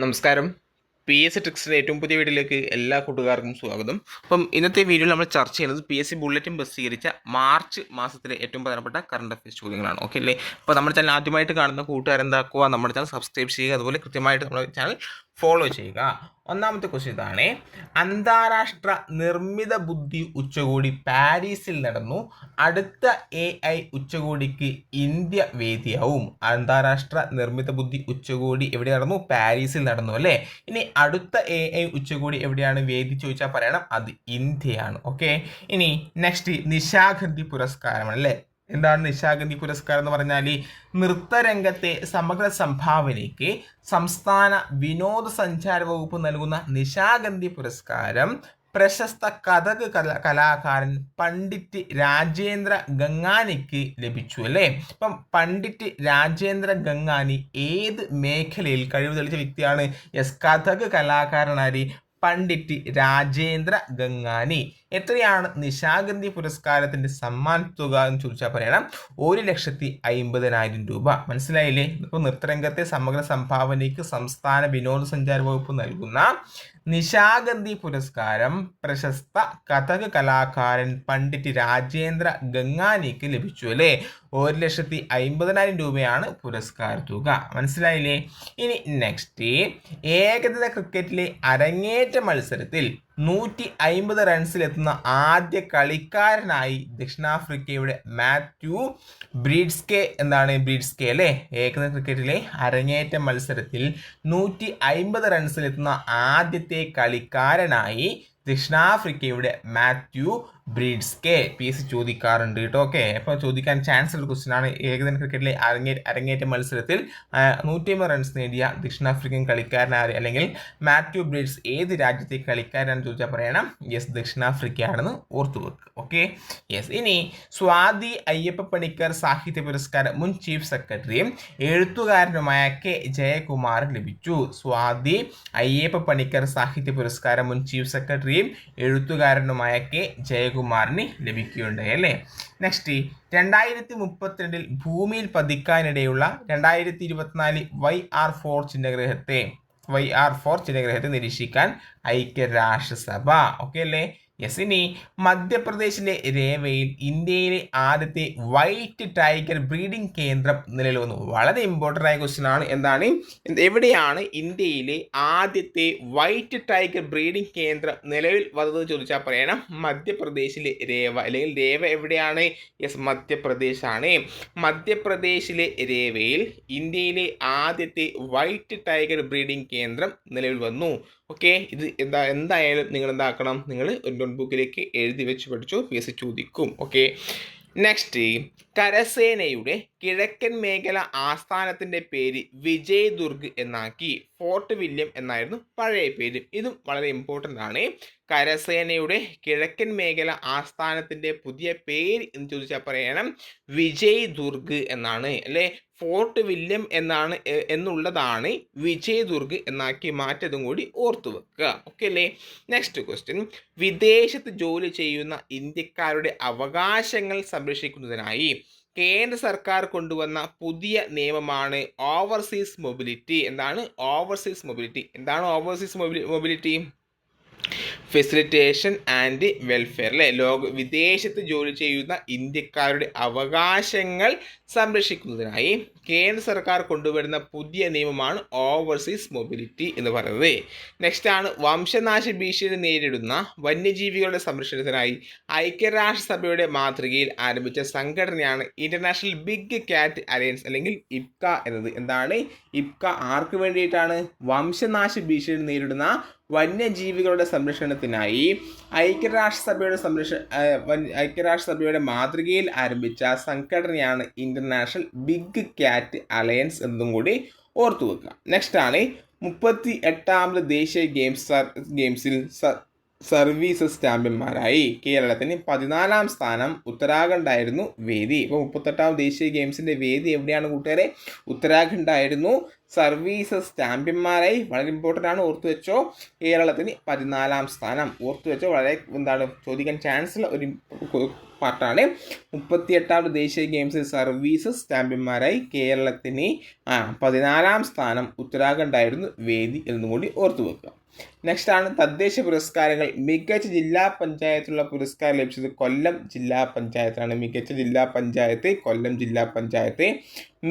നമസ്കാരം. P S C ട്രിക്സിൻ്റെ ഏറ്റവും പുതിയ വീഡിയോയിലേക്ക് എല്ലാ കൂട്ടുകാർക്കും സ്വാഗതം. അപ്പം ഇന്നത്തെ വീഡിയോയിൽ നമ്മൾ ചർച്ച ചെയ്യുന്നത് പി എസ് സി ബുള്ളറ്റിൻ പ്രസിദ്ധീകരിച്ച മാർച്ച് മാസത്തിലെ ഏറ്റവും പ്രധാനപ്പെട്ട കറണ്ട് അഫയേഴ്സ് ചോദ്യങ്ങളാണ്. ഓക്കെ അല്ലേ? അപ്പോൾ നമ്മുടെ ചാനൽ ആദ്യമായിട്ട് കാണുന്ന കൂട്ടുകാരെന്താക്കുക, നമ്മുടെ ചാനൽ സബ്സ്ക്രൈബ് ചെയ്യുക, അതുപോലെ കൃത്യമായിട്ട് നമ്മുടെ ചാനൽ ഫോളോ ചെയ്യുക. ഒന്നാമത്തെ ക്വസ്റ്റ്യൻ ഇതാണ്: അന്താരാഷ്ട്ര നിർമ്മിത ബുദ്ധി ഉച്ചകോടി പാരീസിൽ നടന്നു. അടുത്ത AI ഉച്ചകോടിക്ക് ഇന്ത്യ വേദിയാവും. അന്താരാഷ്ട്ര നിർമ്മിത ബുദ്ധി ഉച്ചകോടി എവിടെ നടന്നു? പാരീസിൽ നടന്നു അല്ലേ? ഇനി അടുത്ത AI ഉച്ചകോടി എവിടെയാണ് വേദി ചോദിച്ചാൽ പറയണം, അത് ഇന്ത്യയാണ്. ഓക്കെ. ഇനി നെക്സ്റ്റ് നിശാഗന്ധി പുരസ്കാരമാണ് അല്ലേ? എന്താണ് നിശാഗന്ധി പുരസ്കാരം എന്ന് പറഞ്ഞാൽ? നൃത്തരംഗത്തെ സമഗ്ര സംഭാവനയ്ക്ക് സംസ്ഥാന വിനോദസഞ്ചാര വകുപ്പ് നൽകുന്ന നിശാഗന്ധി പുരസ്കാരം പ്രശസ്ത കഥക് കലാകാരൻ പണ്ഡിറ്റ് രാജേന്ദ്ര ഗംഗാനിക്ക് ലഭിച്ചു അല്ലേ? അപ്പം പണ്ഡിറ്റ് രാജേന്ദ്ര ഗംഗാനി ഏത് മേഖലയിൽ കഴിവ് തെളിയിച്ച വ്യക്തിയാണ്? കഥക് കലാകാരനായി പണ്ഡിറ്റ് രാജേന്ദ്ര ഗംഗാനി. എത്രയാണ് നിശാഗന്ധി പുരസ്കാരത്തിന്റെ സമ്മാന തുക എന്ന് ചോദിച്ചാൽ പറയണം, 1,50,000 രൂപ. മനസ്സിലായില്ലേ? ഇപ്പോൾ നൃത്തരംഗത്തെ സമഗ്ര സംഭാവനയ്ക്ക് സംസ്ഥാന വിനോദസഞ്ചാര വകുപ്പ് നൽകുന്ന നിശാഗന്ധി പുരസ്കാരം പ്രശസ്ത കഥക് കലാകാരൻ പണ്ഡിറ്റ് രാജേന്ദ്ര ഗംഗാനിക്ക് ലഭിച്ചു അല്ലേ? 1,50,000 രൂപയാണ് പുരസ്കാര തുക. മനസ്സിലായില്ലേ? ഇനി നെക്സ്റ്റ്, ഏകദിന ക്രിക്കറ്റിലെ അരങ്ങേറ്റ മത്സരത്തിൽ 150 റൺസിലെത്തുന്ന ആദ്യ കളിക്കാരനായി ദക്ഷിണാഫ്രിക്കയുടെ മാത്യു ബ്രീഡ്സ്കെ. എന്താണ് ബ്രീഡ്സ്കെ അല്ലേ? ഏകദിന ക്രിക്കറ്റിലെ അരങ്ങേറ്റ മത്സരത്തിൽ 150 റൺസിലെത്തുന്ന ആദ്യത്തെ കളിക്കാരനായി ദക്ഷിണാഫ്രിക്കയുടെ മാത്യു ബ്രീഡ്സ്കെ. PSC ചോദിക്കാറുണ്ട് കേട്ടോ. ഓക്കെ. അപ്പോൾ ചോദിക്കാൻ ചാൻസ് ഉള്ള ക്വസ്റ്റ്യൻ ആണ്. ഏകദിന ക്രിക്കറ്റിലെ അരങ്ങേറ്റ മത്സരത്തിൽ 150 റൺസ് നേടിയ ദക്ഷിണാഫ്രിക്കൻ കളിക്കാരനാണ്, അല്ലെങ്കിൽ മാത്യു ബ്രീഡ്സ് ഏത് രാജ്യത്തെ കളിക്കാരനാണെന്ന് ചോദിച്ചാൽ പറയണം, ദക്ഷിണാഫ്രിക്കയാണെന്ന് ഓർത്തു വെക്കുക. ഓക്കെ. ഇനി സ്വാതി അയ്യപ്പ പണിക്കർ സാഹിത്യ പുരസ്കാരം മുൻ ചീഫ് സെക്രട്ടറിയും എഴുത്തുകാരനുമായ K. ജയകുമാറിന് ലഭിച്ചു. സ്വാതി അയ്യപ്പ പണിക്കർ സാഹിത്യ പുരസ്കാരം മുൻ ചീഫ് സെക്രട്ടറിയും എഴുത്തുകാരനുമായ K. ജയകുമാറിന് ലഭിക്കുകയുണ്ടായി അല്ലേ? നെക്സ്റ്റ്, 2032 ഭൂമിയിൽ പതിക്കാനിടയുള്ള 2024 YR4 ചിഹ്നഗ്രഹത്തെ നിരീക്ഷിക്കാൻ ഐക്യരാഷ്ട്രസഭ. ഓക്കെ അല്ലേ? ഇനി മധ്യപ്രദേശിലെ രേവയിൽ ഇന്ത്യയിലെ ആദ്യത്തെ വൈറ്റ് ടൈഗർ ബ്രീഡിംഗ് കേന്ദ്രം നിലവിൽ വന്നു. വളരെ ഇമ്പോർട്ടൻ്റ് ആയ ക്വസ്റ്റ്യൻ ആണ്. എന്താണ്, എവിടെയാണ് ഇന്ത്യയിലെ ആദ്യത്തെ വൈറ്റ് ടൈഗർ ബ്രീഡിംഗ് കേന്ദ്രം നിലവിൽ വന്നത് ചോദിച്ചാൽ പറയണം, മധ്യപ്രദേശിലെ രേവ. അല്ലെങ്കിൽ രേവ എവിടെയാണ്? മധ്യപ്രദേശാണ്. മധ്യപ്രദേശിലെ രേവയിൽ ഇന്ത്യയിലെ ആദ്യത്തെ വൈറ്റ് ടൈഗർ ബ്രീഡിംഗ് കേന്ദ്രം നിലവിൽ വന്നു. ഓക്കെ. ഇത് എന്തായാലും നിങ്ങൾ എന്താക്കണം, നിങ്ങൾ ഒരു നോട്ട്ബുക്കിലേക്ക് എഴുതി വെച്ച് പഠിച്ചു. PSC ചോദിക്കും. ഓക്കെ. നെക്സ്റ്റ്, കരസേനയുടെ കിഴക്കൻ മേഖല ആസ്ഥാനത്തിൻ്റെ പേര് വിജയ് ദുർഗ് എന്നാക്കി. ഫോർട്ട് വില്യം എന്നായിരുന്നു പഴയ പേര്. ഇതും വളരെ ഇമ്പോർട്ടൻ്റ് ആണ്. കരസേനയുടെ കിഴക്കൻ മേഖല ആസ്ഥാനത്തിൻ്റെ പുതിയ പേര് എന്ന് ചോദിച്ചാൽ പറയണം, വിജയ് ദുർഗ് എന്നാണ് അല്ലേ? ഫോർട്ട് വില്യം എന്നുള്ളതാണ് വിജയ് ദുർഗ് എന്നാക്കി മാറ്റതും കൂടി ഓർത്തു വെക്കുക. ഓക്കെ അല്ലേ? നെക്സ്റ്റ് ക്വസ്റ്റ്യൻ, വിദേശത്ത് ജോലി ചെയ്യുന്ന ഇന്ത്യക്കാരുടെ അവകാശങ്ങൾ സംരക്ഷിക്കുന്നതിനായി കേന്ദ്ര സർക്കാർ കൊണ്ടുവന്ന പുതിയ നിയമമാണ് ഓവർസീസ് മൊബിലിറ്റി. എന്താണ് overseas mobility? Facilitation and welfare അല്ലേ? വിദേശത്ത് ജോലി ചെയ്യുന്ന ഇന്ത്യക്കാരുടെ അവകാശങ്ങൾ സംരക്ഷിക്കുന്നതിനായി കേന്ദ്ര സർക്കാർ കൊണ്ടുവരുന്ന പുതിയ നിയമമാണ് ഓവർസീസ് മൊബിലിറ്റി എന്ന് പറയുന്നത്. നെക്സ്റ്റ് ആണ്, വംശനാശ ഭീഷണി നേരിടുന്ന വന്യജീവികളുടെ സംരക്ഷണത്തിനായി ഐക്യരാഷ്ട്രസഭയുടെ മാതൃകയിൽ ആരംഭിച്ച സംഘടനയാണ് ഇന്റർനാഷണൽ ബിഗ് കാറ്റ് അലയൻസ്, അല്ലെങ്കിൽ IPCA എന്നത്. എന്താണ് IPCA? ആർക്ക് വേണ്ടിയിട്ടാണ്? വംശനാശ ഭീഷണി നേരിടുന്ന വന്യജീവികളുടെ സംരക്ഷണത്തിനായി ഐക്യരാഷ്ട്രസഭയുടെ മാതൃകയിൽ ആരംഭിച്ച സംഘടനയാണ് ഇന്റർനാഷണൽ ബിഗ് കാറ്റ് അലയൻസ് എന്നതും കൂടി ഓർത്തു വെക്കുക. നെക്സ്റ്റ് ആണ്, 38ാമത് ദേശീയ ഗെയിംസിൽ സർവീസസ് ചാമ്പ്യന്മാരായി കേരളത്തിന് 14ാം സ്ഥാനം. ഉത്തരാഖണ്ഡായിരുന്നു വേദി. ഇപ്പോൾ 38ാം ദേശീയ ഗെയിംസിൻ്റെ വേദി എവിടെയാണ് കൂട്ടുകാരെ? ഉത്തരാഖണ്ഡായിരുന്നു. സർവീസസ് ചാമ്പ്യന്മാരായി. വളരെ ഇമ്പോർട്ടൻ്റ് ആണ്, ഓർത്തു വെച്ചോ. കേരളത്തിന് 14ാം സ്ഥാനം ഓർത്തു വെച്ചോ. വളരെ ചോദിക്കാൻ ചാൻസ് ഉള്ള ഒരു പാർട്ടാണ്. 38ാമത് ദേശീയ ഗെയിംസിൽ സർവീസസ് ചാമ്പ്യന്മാരായി കേരളത്തിന് 14ാം സ്ഥാനം ഉത്തരാഖണ്ഡായിരുന്നു വേദി എന്നും കൂടി ഓർത്തു വെക്കുക. നെക്സ്റ്റ് ആണ് തദ്ദേശ പുരസ്കാരങ്ങൾ. മികച്ച ജില്ലാ പഞ്ചായത്തുള്ള പുരസ്കാരം ലഭിച്ചത് കൊല്ലം ജില്ലാ പഞ്ചായത്താണ്. മികച്ച ജില്ലാ പഞ്ചായത്ത് കൊല്ലം ജില്ലാ പഞ്ചായത്ത്.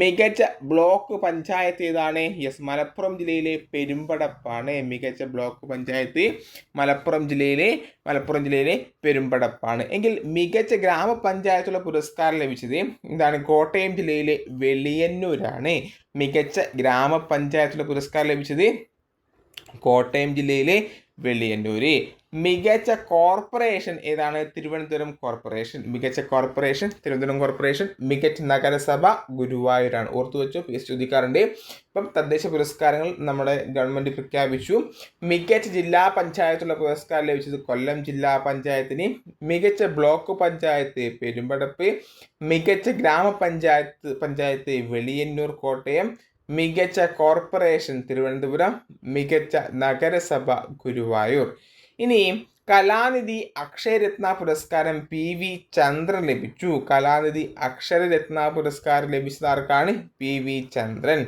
മികച്ച ബ്ലോക്ക് പഞ്ചായത്ത് ഏതാണ്? യെസ്, മലപ്പുറം ജില്ലയിലെ പെരുമ്പടപ്പാണ്. മികച്ച ബ്ലോക്ക് പഞ്ചായത്ത് മലപ്പുറം ജില്ലയിലെ പെരുമ്പടപ്പാണ്. എങ്കിൽ മികച്ച ഗ്രാമപഞ്ചായത്തുള്ള പുരസ്കാരം ലഭിച്ചത് എന്താണ്? കോട്ടയം ജില്ലയിലെ വെളിയന്നൂരാണ്. മികച്ച ഗ്രാമപഞ്ചായത്തുള്ള പുരസ്കാരം ലഭിച്ചത് കോട്ടയം ജില്ലയിലെ വെളിയന്നൂര്. മികച്ച കോർപ്പറേഷൻ ഏതാണ്? തിരുവനന്തപുരം കോർപ്പറേഷൻ. മികച്ച കോർപ്പറേഷൻ തിരുവനന്തപുരം കോർപ്പറേഷൻ. മികച്ച നഗരസഭ ഗുരുവായൂരാണ്. ഓർത്തു വെച്ചോ, PS ചോദിക്കാറുണ്ട്. ഇപ്പം തദ്ദേശ പുരസ്കാരങ്ങൾ നമ്മുടെ ഗവൺമെൻറ് പ്രഖ്യാപിച്ചു. മികച്ച ജില്ലാ പഞ്ചായത്തുള്ള പുരസ്കാരം ലഭിച്ചത് കൊല്ലം ജില്ലാ പഞ്ചായത്തിന്. മികച്ച ബ്ലോക്ക് പഞ്ചായത്ത് പെരുമ്പടപ്പ്. മികച്ച ഗ്രാമപഞ്ചായത്ത് വെളിയന്നൂർ കോട്ടയം. മികച്ച കോർപ്പറേഷൻ തിരുവനന്തപുരം. മികച്ച നഗരസഭ ഗുരുവായൂർ. ഇനി കലാനിധി അക്ഷരരത്ന പുരസ്കാരം PV ചന്ദ്രൻ ലഭിച്ചു. കലാനിധി അക്ഷരരത്ന പുരസ്കാരം ലഭിച്ചത് ആർക്കാണ്? PV ചന്ദ്രൻ.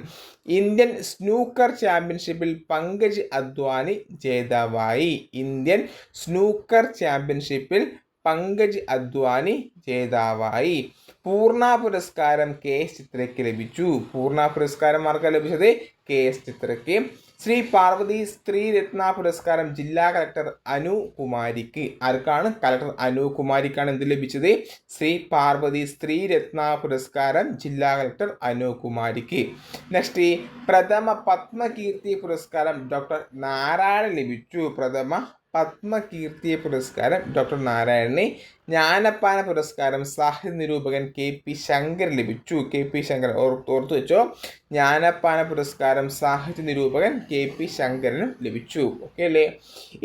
ഇന്ത്യൻ സ്നൂക്കർ ചാമ്പ്യൻഷിപ്പിൽ പങ്കജ് അദ്വാനി ജേതാവായി. ഇന്ത്യൻ സ്നൂക്കർ ചാമ്പ്യൻഷിപ്പിൽ പങ്കജ് അദ്വാനി ജേതാവായി. പൂർണ്ണ പുരസ്കാരം KS ചിത്രയ്ക്ക് ലഭിച്ചു. പൂർണ്ണ പുരസ്കാരം ആർക്കാണ് ലഭിച്ചത്? KS ചിത്രയ്ക്ക്. ശ്രീ പാർവതി സ്ത്രീ രത്ന പുരസ്കാരം ജില്ലാ കളക്ടർ അനുകുമാരിക്ക്. ആർക്കാണ്? കളക്ടർ അനുകുമാരിക്കാണ് എന്ത് ലഭിച്ചത്? ശ്രീ പാർവതി സ്ത്രീ രത്ന പുരസ്കാരം ജില്ലാ കളക്ടർ അനുകുമാരിക്ക്. നെക്സ്റ്റ്, പ്രഥമ പത്മകീർത്തി പുരസ്കാരം ഡോക്ടർ നാരായണൻ ലഭിച്ചു. പ്രഥമ പത്മകീർത്തി പുരസ്കാരം ഡോക്ടർ നാരായണന്. ജ്ഞാനപ്പാന പുരസ്കാരം സാഹിത്യ നിരൂപകൻ KP ശങ്കർ ലഭിച്ചു. KP ശങ്കർ ഓർത്തു വെച്ചോ. ജ്ഞാനപ്പാന പുരസ്കാരം സാഹിത്യ നിരൂപകൻ KP ശങ്കരനും ലഭിച്ചു. ഓക്കെ അല്ലേ?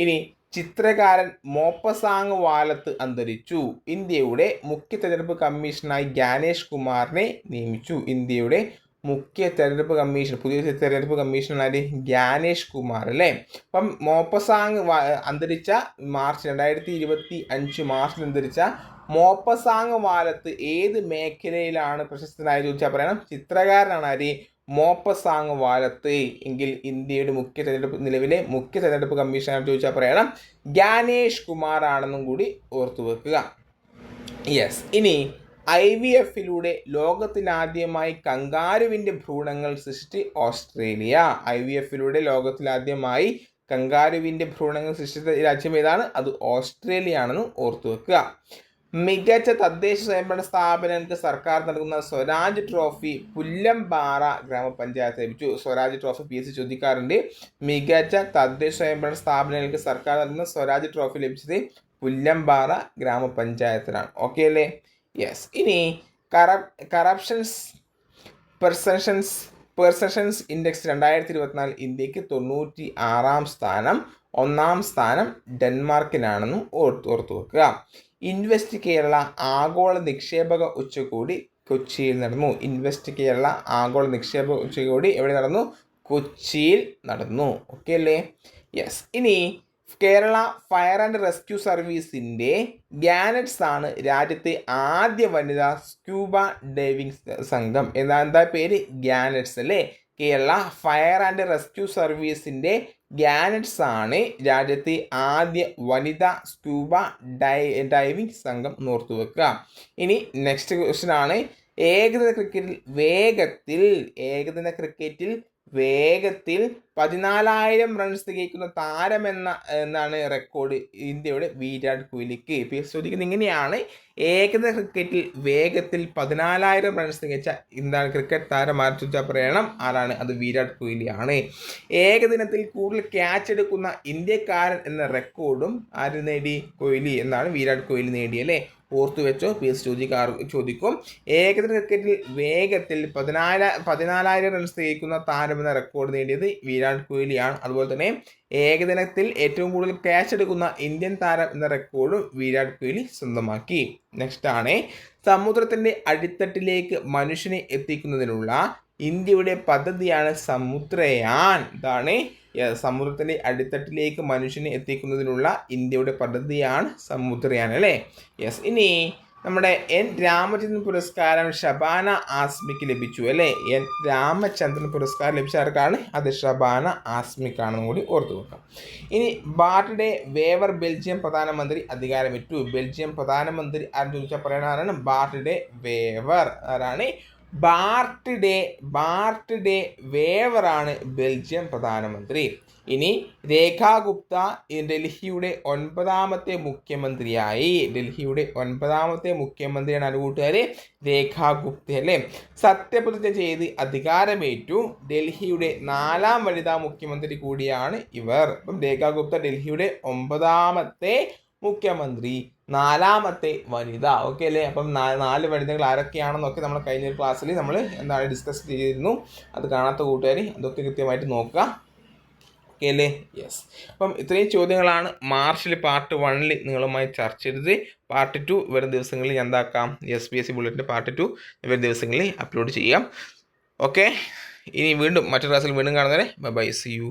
ഇനി ചിത്രകാരൻ മോപ്പസാങ് വാലത്ത് അന്തരിച്ചു. ഇന്ത്യയുടെ മുഖ്യ തെരഞ്ഞെടുപ്പ് കമ്മീഷനായി ജ്ഞാനേഷ് കുമാറിനെ നിയമിച്ചു. ഇന്ത്യയുടെ മുഖ്യ തെരഞ്ഞെടുപ്പ് കമ്മീഷൻ, പുതിയ തെരഞ്ഞെടുപ്പ് കമ്മീഷണർ ജ്ഞാനേഷ് കുമാർ അല്ലേ. അപ്പം മോപ്പസാങ് അന്തരിച്ച 2025 മാർച്ചിൽ അന്തരിച്ച മോപ്പസാങ് വാലത്ത് ഏത് മേഖലയിലാണ് പ്രശസ്തനായി ചോദിച്ചാൽ പറയണം ചിത്രകാരനാണ്. ആര്? മോപ്പസാങ് വാലത്ത്. എങ്കിൽ ഇന്ത്യയുടെ നിലവിലെ മുഖ്യ തെരഞ്ഞെടുപ്പ് കമ്മീഷണർ ചോദിച്ചാൽ പറയണം ജ്ഞാനേഷ് കുമാർ ആണെന്നും കൂടി ഓർത്തു വെക്കുക. യെസ്. ഇനി IVF-ലൂടെ ലോകത്തിലാദ്യമായി കങ്കാരുവിൻ്റെ ഭ്രൂണങ്ങൾ സൃഷ്ടിച്ച് ഓസ്ട്രേലിയ. IVF-ലൂടെ ലോകത്തിലാദ്യമായി കങ്കാരുവിൻ്റെ ഭ്രൂണങ്ങൾ സൃഷ്ടിച്ച രാജ്യം ഏതാണ്? അത് ഓസ്ട്രേലിയ ആണെന്ന് ഓർത്തു വെക്കുക. മികച്ച തദ്ദേശ സ്വയംഭരണ സ്ഥാപനങ്ങൾക്ക് സർക്കാർ നൽകുന്ന സ്വരാജ് ട്രോഫി പുല്ലമ്പാറ ഗ്രാമപഞ്ചായത്ത് ലഭിച്ചു. സ്വരാജ് ട്രോഫി PS ചോദിക്കാറുണ്ട്. മികച്ച തദ്ദേശ സ്വയംഭരണ സ്ഥാപനങ്ങൾക്ക് സർക്കാർ നൽകുന്ന സ്വരാജ് ട്രോഫി ലഭിച്ചത് പുല്ലമ്പാറ ഗ്രാമപഞ്ചായത്തിനാണ്. ഓക്കെ അല്ലേ? യെസ്. ഇനി കറപ്ഷൻസ് പെർസെപ്ഷൻസ് ഇൻഡെക്സ് 2024 ഇന്ത്യക്ക് 96ാം സ്ഥാനം. 1ാം സ്ഥാനം ഡെൻമാർക്കിനാണെന്നും ഓർത്തു വെക്കുക. ഇൻവെസ്റ്റ് കേരള ആഗോള നിക്ഷേപക ഉച്ചകോടി കൊച്ചിയിൽ നടന്നു. ഇൻവെസ്റ്റ് കേരള ആഗോള നിക്ഷേപക ഉച്ചകോടി എവിടെ നടന്നു? കൊച്ചിയിൽ നടന്നു. ഓക്കെ അല്ലേ? യെസ്. ഇനി കേരള ഫയർ ആൻഡ് റെസ്ക്യൂ സർവീസിൻ്റെ ഗ്യാനറ്റ്സ് ആണ് രാജ്യത്തെ ആദ്യ വനിതാ സ്ക്യൂബ ഡൈവിംഗ് സംഘം. എന്താ പേര്? ഗ്യാനറ്റ്സ് അല്ലേ. കേരള ഫയർ ആൻഡ് റെസ്ക്യൂ സർവീസിൻ്റെ ഗ്യാനറ്റ്സ് ആണ് രാജ്യത്തെ ആദ്യ വനിതാ സ്ക്യൂബ ഡൈവിംഗ് സംഘം എന്നോർത്തു വെക്കുക. ഇനി നെക്സ്റ്റ് ക്വസ്റ്റ്യൻ ആണ് ഏകദിന ക്രിക്കറ്റിൽ വേഗത്തിൽ 14,000 റൺസ് തികയ്ക്കുന്ന എന്നാണ് റെക്കോർഡ് ഇന്ത്യയുടെ വിരാട് കോഹ്ലിക്ക്. ചോദിക്കുന്നത് ഇങ്ങനെയാണ്: ഏകദിന ക്രിക്കറ്റിൽ വേഗത്തിൽ 14,000 റൺസ് തികച്ച ക്രിക്കറ്റ് താരം ആര് ചോദിച്ചാൽ പറയണം ആരാണ്? അത് വിരാട് കോഹ്ലിയാണ്. ഏകദിനത്തിൽ കൂടുതൽ ക്യാച്ച് എടുക്കുന്ന ഇന്ത്യക്കാരൻ എന്ന റെക്കോർഡും ആര് നേടി? കോഹ്ലി എന്നാണ് വിരാട് കോഹ്ലി നേടിയല്ലേ. ഓർത്തു വെച്ചോ, PS ചോദിക്കും. ഏകദിന ക്രിക്കറ്റിൽ വേഗത്തിൽ 14,000 റൺസ് തികയ്ക്കുന്ന താരമെന്ന റെക്കോർഡ് നേടിയത് വിരാട് കോഹ്ലിയാണ്. അതുപോലെ തന്നെ ഏകദിനത്തിൽ ഏറ്റവും കൂടുതൽ ക്യാച്ച് എടുക്കുന്ന ഇന്ത്യൻ താരം എന്ന റെക്കോർഡും വിരാട് കോഹ്ലി സ്വന്തമാക്കി. നെക്സ്റ്റ് ആണ് സമുദ്രത്തിൻ്റെ അടിത്തട്ടിലേക്ക് മനുഷ്യനെ എത്തിക്കുന്നതിനുള്ള ഇന്ത്യയുടെ പദ്ധതിയാണ് സമുദ്രയാൻ. ഇതാണ് സമുദ്രത്തിൻ്റെ അടിത്തട്ടിലേക്ക് മനുഷ്യനെ എത്തിക്കുന്നതിനുള്ള ഇന്ത്യയുടെ പദ്ധതിയാണ് സമുദ്രയാൻ അല്ലേ. യെസ്. ഇനി നമ്മുടെ എൻ രാമചന്ദ്രൻ പുരസ്കാരം ഷബാന ആസ്മിക്ക് ലഭിച്ചു അല്ലേ. എൻ രാമചന്ദ്രൻ പുരസ്കാരം ലഭിച്ച ആർക്കാണ്? അത് ഷബാന ആസ്മിക്കാണെന്നും കൂടി ഓർത്തു വെക്കാം. ഇനി ബാർട്ട് വേവർ ബെൽജിയം പ്രധാനമന്ത്രി അധികാരമേറ്റു. ബെൽജിയം പ്രധാനമന്ത്രി ആരെന്ന് ചോദിച്ചാൽ പറയുന്ന ആരാണ്? Bart waiver. ആരാണ്? ബാർട്ട് വേവറാണ് ബെൽജിയം പ്രധാനമന്ത്രി. ഇനി രേഖാ ഗുപ്ത ഡൽഹിയുടെ 9ാമത്തെ മുഖ്യമന്ത്രിയായി. ഡൽഹിയുടെ 9ാമത്തെ മുഖ്യമന്ത്രിയാണ് ആര് കൂട്ടുകാരെ? രേഖാ ഗുപ്ത അല്ലേ. സത്യപ്രതിജ്ഞ ചെയ്ത് അധികാരമേറ്റു. ഡൽഹിയുടെ 4ാം വനിതാ മുഖ്യമന്ത്രി കൂടിയാണ് ഇവർ. അപ്പം രേഖാ ഗുപ്ത ഡൽഹിയുടെ 9ാമത്തെ മുഖ്യമന്ത്രി, 4ാമത്തെ വനിത. ഓക്കെ അല്ലേ. അപ്പം 4 വനിതകൾ ആരൊക്കെയാണെന്നൊക്കെ നമ്മൾ കഴിഞ്ഞ ക്ലാസ്സിൽ നമ്മൾ എന്താണ് ഡിസ്കസ് ചെയ്തിരുന്നു. അത് കാണാത്ത കൂട്ടുകാർ അതൊക്കെ കൃത്യമായിട്ട് നോക്കുക. ഓക്കെ അല്ലേ. യെസ്. അപ്പം ഇത്രയും ചോദ്യങ്ങളാണ് മാർച്ചിൽ പാർട്ട് 1 നിങ്ങളുമായി ചർച്ച ചെയ്തത്. പാർട്ട് 2 വരും ദിവസങ്ങളിൽ എന്താക്കാം? SPSC ബുള്ളറ്റിൻ്റെ പാർട്ട് 2 വരും ദിവസങ്ങളിൽ അപ്ലോഡ് ചെയ്യാം. ഓക്കെ. ഇനി വീണ്ടും മറ്റൊരു ക്ലാസ്സിൽ വീണ്ടും കാണുന്നവരെ ബൈ ബൈ. C U.